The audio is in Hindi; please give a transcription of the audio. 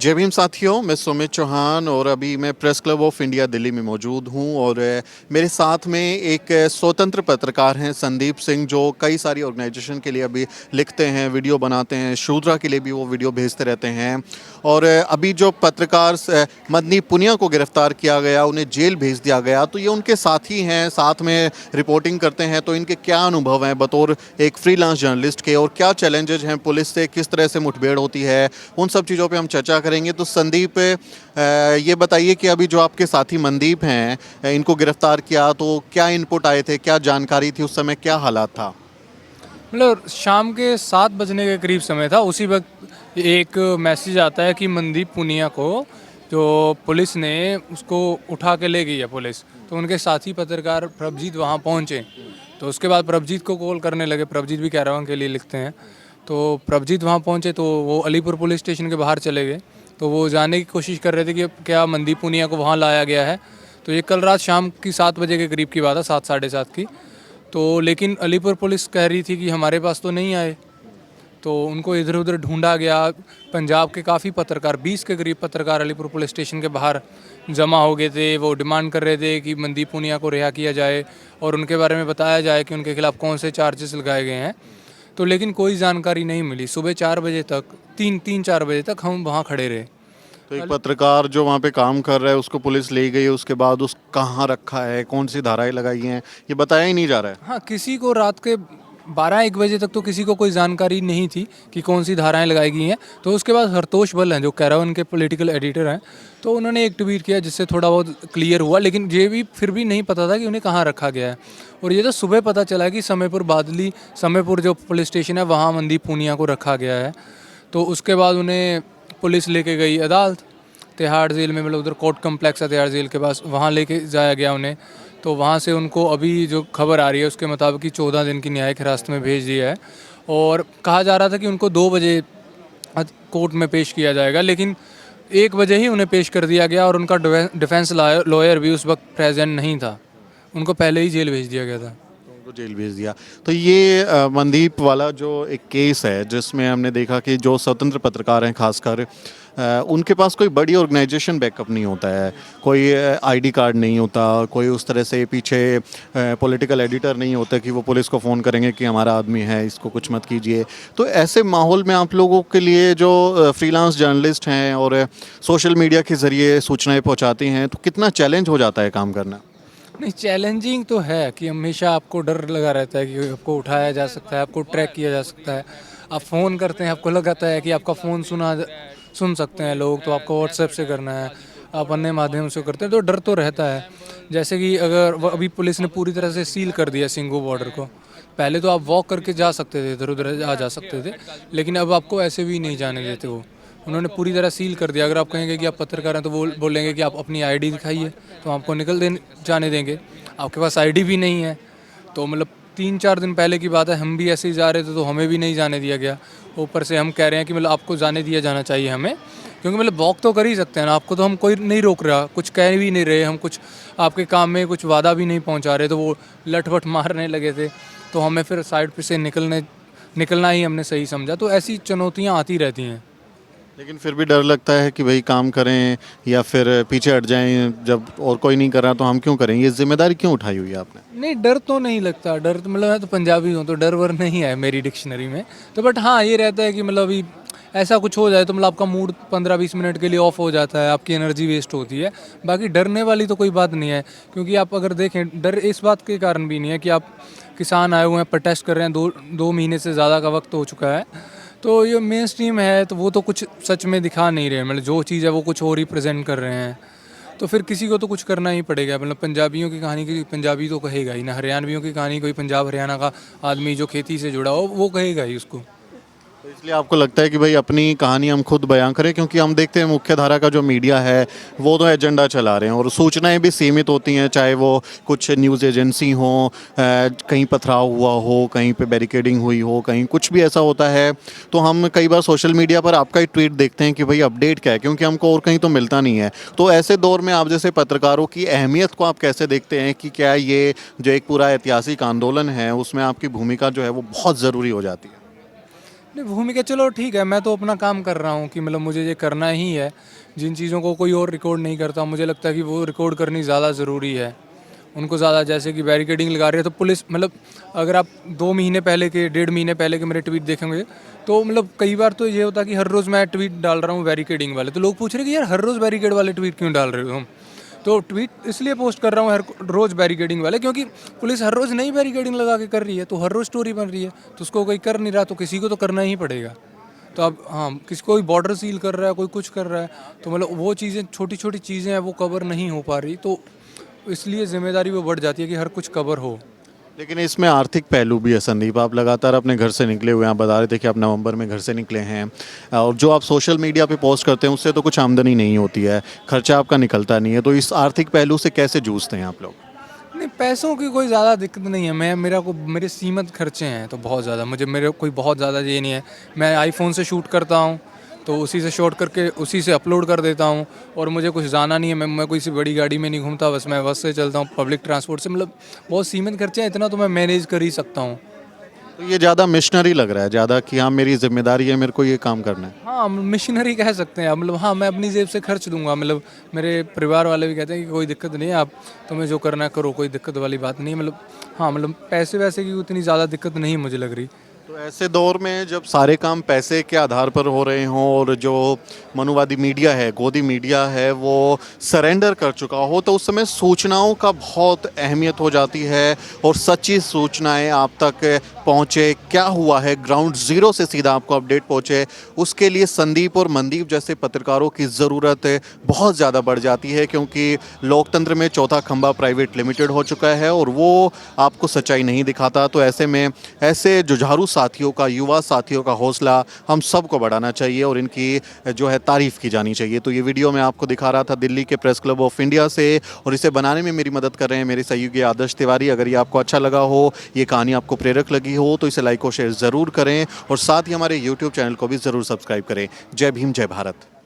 जय भीम साथियों, मैं सुमित चौहान और अभी मैं press club of India Delhi में मौजूद हूं और मेरे साथ में एक स्वतंत्र पत्रकार हैं संदीप सिंह, जो कई सारी ऑर्गेनाइजेशन के लिए अभी लिखते हैं, वीडियो बनाते हैं, शूद्रा के लिए भी वो वीडियो भेजते रहते हैं। और अभी जो पत्रकार मदनी पुनिया को गिरफ्तार किया गया, उन्हें जेल भेज दिया गया, तो ये उनके साथी हैं, साथ में रिपोर्टिंग करते हैं। तो इनके क्या अनुभव हैं बतौर एक फ्रीलांस जर्नलिस्ट के, और क्या चैलेंजेज हैं, पुलिस से किस तरह से मुठभेड़ होती है, उन सब चीज़ों पे हम चर्चा करेंगे। तो संदीप, ये बताइए कि अभी जो आपके साथी मनदीप हैं, इनको गिरफ्तार किया, तो क्या इनपुट आए थे, क्या जानकारी थी उस समय, क्या हालात था? मतलब शाम के 7 बजने के करीब समय था। उसी वक्त एक मैसेज आता है कि मनदीप पुनिया को जो पुलिस ने उसको उठा के ले गई है पुलिस। तो उनके साथी पत्रकार प्रभजीत वहाँ पहुँचे। तो उसके बाद प्रभजीत को कॉल करने लगे। प्रभजीत भी कैरावान के लिए लिखते हैं। तो प्रभजीत वहाँ पहुँचे तो वो अलीपुर पुलिस स्टेशन के बाहर चले गए। तो वो जानने की कोशिश कर रहे थे कि क्या मनदीप पुनिया को वहाँ लाया गया है। तो ये कल रात शाम की 7 बजे के करीब की बात है, 7 साढ़े 7 की। तो लेकिन अलीपुर पुलिस कह रही थी कि हमारे पास तो नहीं आए। तो उनको इधर उधर ढूंढा गया। पंजाब के काफ़ी पत्रकार, 20 के करीब पत्रकार अलीपुर पुलिस स्टेशन के बाहर जमा हो गए थे। वो डिमांड कर रहे थे कि मनदीप पुनिया को रिहा किया जाए और उनके बारे में बताया जाए कि उनके खिलाफ़ कौन से चार्जेस लगाए गए हैं। तो लेकिन कोई जानकारी नहीं मिली। सुबह 4 बजे तक, 3-4 बजे तक हम वहाँ खड़े रहे। तो एक पत्रकार जो वहाँ पे काम कर रहा है, उसको पुलिस ले गई, उसके बाद उस कहाँ रखा है, कौन सी धाराएं लगाई हैं, ये बताया ही नहीं जा रहा है। हाँ, किसी को रात के 12-1 बजे तक तो किसी को कोई जानकारी नहीं थी कि कौन सी धाराएं लगाई गई हैं। तो उसके बाद हरतोष बल हैं, जो कैरावन के पॉलिटिकल एडिटर हैं, तो उन्होंने एक ट्वीट किया जिससे थोड़ा बहुत क्लियर हुआ। लेकिन ये भी फिर भी नहीं पता था कि उन्हें कहाँ रखा गया है। और ये तो सुबह पता चला कि समयपुर जो पुलिस स्टेशन है वहाँ मनदीप पुनिया को रखा गया है। तो उसके बाद उन्हें पुलिस लेके गई अदालत, तिहाड़ जेल में, मतलब उधर कोर्ट कम्प्लेक्स है तिहाड़ जेल के पास, वहाँ लेके जाया गया उन्हें। तो वहाँ से उनको अभी जो खबर आ रही है उसके मुताबिक कि 14 दिन की न्यायिक हिरासत में भेज दिया है। और कहा जा रहा था कि उनको 2 बजे कोर्ट में पेश किया जाएगा, लेकिन 1 बजे ही उन्हें पेश कर दिया गया। और उनका डिफेंस लॉयर भी उस वक्त प्रेजेंट नहीं था, उनको पहले ही जेल भेज दिया गया था। उनको जेल भेज दिया। तो ये मनदीप वाला जो एक केस है, जिसमें हमने देखा कि जो स्वतंत्र पत्रकार हैं खासकर, उनके पास कोई बड़ी ऑर्गेनाइजेशन बैकअप नहीं होता है, कोई आईडी कार्ड नहीं होता, कोई उस तरह से पीछे पॉलिटिकल एडिटर नहीं होता कि वो पुलिस को फ़ोन करेंगे कि हमारा आदमी है, इसको कुछ मत कीजिए। तो ऐसे माहौल में आप लोगों के लिए जो फ्रीलांस जर्नलिस्ट हैं और सोशल मीडिया के ज़रिए सूचनाएं पहुंचाती हैं, तो कितना चैलेंज हो जाता है काम करना? नहीं, चैलेंजिंग तो है कि हमेशा आपको डर लगा रहता है कि आपको उठाया जा सकता है, आपको ट्रैक किया जा सकता है। आप फ़ोन करते हैं, आपको लगाता है कि आपका फ़ोन सुन सकते हैं लोग, तो आपको व्हाट्सएप से करना है, आप अन्य माध्यम से करते हैं, तो डर तो रहता है। जैसे कि अगर अभी पुलिस ने पूरी तरह से सील कर दिया सिंघू बॉर्डर को। पहले तो आप वॉक करके जा सकते थे, इधर उधर जा सकते थे, लेकिन अब आपको ऐसे भी नहीं जाने देते वो। उन्होंने पूरी तरह सील कर दिया। अगर आप कहेंगे कि आप पत्रकार हैं तो वो बोलेंगे कि आप अपनी आईडी दिखाइए, तो आपको जाने देंगे। आपके पास आईडी भी नहीं है। तो मतलब 3-4 दिन पहले की बात है, हम भी ऐसे ही जा रहे थे तो हमें भी नहीं जाने दिया गया। ऊपर से हम कह रहे हैं कि मतलब आपको जाने दिया जाना चाहिए हमें, क्योंकि मतलब वॉक तो कर ही सकते हैं ना, आपको तो हम कोई नहीं रोक रहा, कुछ कह भी नहीं रहे, हम कुछ आपके काम में कुछ वादा भी नहीं पहुंचा रहे। तो वो लठपट मारने लगे थे, तो हमें फिर साइड पे से निकलना ही हमने सही समझा। तो ऐसी चुनौतियाँ आती रहती हैं। लेकिन फिर भी डर लगता है कि भाई काम करें या फिर पीछे हट जाएं, जब और कोई नहीं कर रहा तो हम क्यों करें, ये जिम्मेदारी क्यों उठाई हुई है आपने? नहीं, डर तो नहीं लगता। डर तो मतलब, मैं तो पंजाबी हूँ तो डर वर नहीं है मेरी डिक्शनरी में। तो बट हाँ, ये रहता है कि मतलब अभी ऐसा कुछ हो जाए तो मतलब आपका मूड 15-20 मिनट के लिए ऑफ हो जाता है, आपकी एनर्जी वेस्ट होती है। बाकी डरने वाली तो कोई बात नहीं है, क्योंकि आप अगर देखें, डर इस बात के कारण भी नहीं है कि आप किसान आए हुए हैं, प्रोटेस्ट कर रहे हैं, 2 महीने से ज़्यादा का वक्त हो चुका है। तो ये मेन स्ट्रीम है, तो वो तो कुछ सच में दिखा नहीं रहे, मतलब जो चीज़ है वो कुछ और ही प्रेजेंट कर रहे हैं। तो फिर किसी को तो कुछ करना ही पड़ेगा। मतलब पंजाबियों की कहानी की पंजाबी तो कहेगा ही ना, हरियाणवियों की कहानी कोई पंजाब हरियाणा का आदमी जो खेती से जुड़ा हो वो कहेगा ही उसको। तो इसलिए आपको लगता है कि भाई अपनी कहानी हम खुद बयां करें, क्योंकि हम देखते हैं मुख्य धारा का जो मीडिया है वो तो एजेंडा चला रहे हैं और सूचनाएं भी सीमित होती हैं, चाहे वो कुछ न्यूज़ एजेंसी हो, कहीं पथराव हुआ हो, कहीं पे बैरिकेडिंग हुई हो, कहीं कुछ भी ऐसा होता है, तो हम कई बार सोशल मीडिया पर आपका ही ट्वीट देखते हैं कि भाई अपडेट क्या है, क्योंकि हमको और कहीं तो मिलता नहीं है। तो ऐसे दौर में आप जैसे पत्रकारों की अहमियत को आप कैसे देखते हैं कि क्या ये जो एक पूरा ऐतिहासिक आंदोलन है उसमें आपकी भूमिका जो है वो बहुत ज़रूरी हो जाती है? नहीं, भूमिका चलो ठीक है, मैं तो अपना काम कर रहा हूँ कि मतलब मुझे ये करना ही है। जिन चीज़ों को कोई और रिकॉर्ड नहीं करता, मुझे लगता है कि वो रिकॉर्ड करनी ज़्यादा ज़रूरी है। उनको ज़्यादा, जैसे कि बैरिकेडिंग लगा रही है तो पुलिस, मतलब अगर आप 2 महीने पहले के, 1.5 महीने पहले के मेरे ट्वीट देखेंगे, तो मतलब कई बार तो ये होता है कि हर रोज़ मैं ट्वीट डाल रहा हूँ बैरिकेडिंग वाले, तो लोग पूछ रहे हैं कि यार हर रोज़ बैरिकेड वाले ट्वीट क्यों डाल रहे हो तुम? तो ट्वीट इसलिए पोस्ट कर रहा हूँ हर रोज़ बैरिकेडिंग वाले, क्योंकि पुलिस हर रोज़ नई बैरिकेडिंग लगा के कर रही है, तो हर रोज़ स्टोरी बन रही है, तो उसको कोई कर नहीं रहा तो किसी को तो करना ही पड़ेगा। तो अब हाँ, किसी कोई बॉर्डर सील कर रहा है, कोई कुछ कर रहा है, तो मतलब वो चीज़ें, छोटी छोटी चीज़ें हैं, वो कवर नहीं हो पा रही, तो इसलिए जिम्मेदारी वो बढ़ जाती है कि हर कुछ कवर हो। लेकिन इसमें आर्थिक पहलू भी है संदीप। आप लगातार अपने घर से निकले हुए हैं, आप बता रहे थे कि आप नवंबर में घर से निकले हैं, और जो आप सोशल मीडिया पे पोस्ट करते हैं उससे तो कुछ आमदनी नहीं होती है, खर्चा आपका निकलता नहीं है, तो इस आर्थिक पहलू से कैसे जूझते हैं आप लोग? नहीं, पैसों की कोई ज़्यादा दिक्कत नहीं है। मेरे सीमित खर्चे हैं, तो बहुत ज़्यादा मेरे कोई बहुत ज़्यादा ये नहीं है। मैं आईफ़ोन से शूट करता हूँ, तो उसी से शूट करके उसी से अपलोड कर देता हूँ, और मुझे कुछ जाना नहीं है। मैं कोई सी बड़ी गाड़ी में नहीं घूमता, बस मैं बस से चलता हूँ, पब्लिक ट्रांसपोर्ट से, मतलब बहुत सीमित खर्चे हैं, इतना तो मैं मैनेज कर ही सकता हूँ। तो ये ज़्यादा मिशनरी लग रहा है, ज़्यादा कि हाँ मेरी जिम्मेदारी है, मेरे को ये काम करना है। हाँ, मिशनरी कह सकते हैं आप, मतलब हाँ, मैं अपनी जेब से खर्च दूंगा, मतलब मेरे परिवार वाले भी कहते हैं कि कोई दिक्कत नहीं है, आप तुम्हें जो करना है करो, कोई दिक्कत वाली बात नहीं है, मतलब हाँ, मतलब पैसे वैसे की उतनी ज़्यादा दिक्कत नहीं मुझे लग रही। तो ऐसे दौर में जब सारे काम पैसे के आधार पर हो रहे हों और जो मनुवादी मीडिया है, गोदी मीडिया है, वो सरेंडर कर चुका हो, तो उस समय सूचनाओं का बहुत अहमियत हो जाती है, और सच्ची सूचनाएं आप तक पहुंचे, क्या हुआ है ग्राउंड ज़ीरो से सीधा आपको अपडेट पहुंचे, उसके लिए संदीप और मनदीप जैसे पत्रकारों की ज़रूरत बहुत ज़्यादा बढ़ जाती है, क्योंकि लोकतंत्र में चौथा खंबा प्राइवेट लिमिटेड हो चुका है और वो आपको सच्चाई नहीं दिखाता। तो ऐसे में ऐसे जुझारू साथियों का, युवा साथियों का हौसला हम सबको बढ़ाना चाहिए और इनकी जो है तारीफ़ की जानी चाहिए। तो ये वीडियो मैं आपको दिखा रहा था दिल्ली के प्रेस क्लब ऑफ इंडिया से, और इसे बनाने में मेरी मदद कर रहे हैं मेरे सहयोगी आदर्श तिवारी। अगर ये आपको अच्छा लगा हो, ये कहानी आपको प्रेरक लगी हो, तो इसे लाइक और शेयर ज़रूर करें, और साथ ही हमारे यूट्यूब चैनल को भी ज़रूर सब्सक्राइब करें। जय भीम, जय भारत।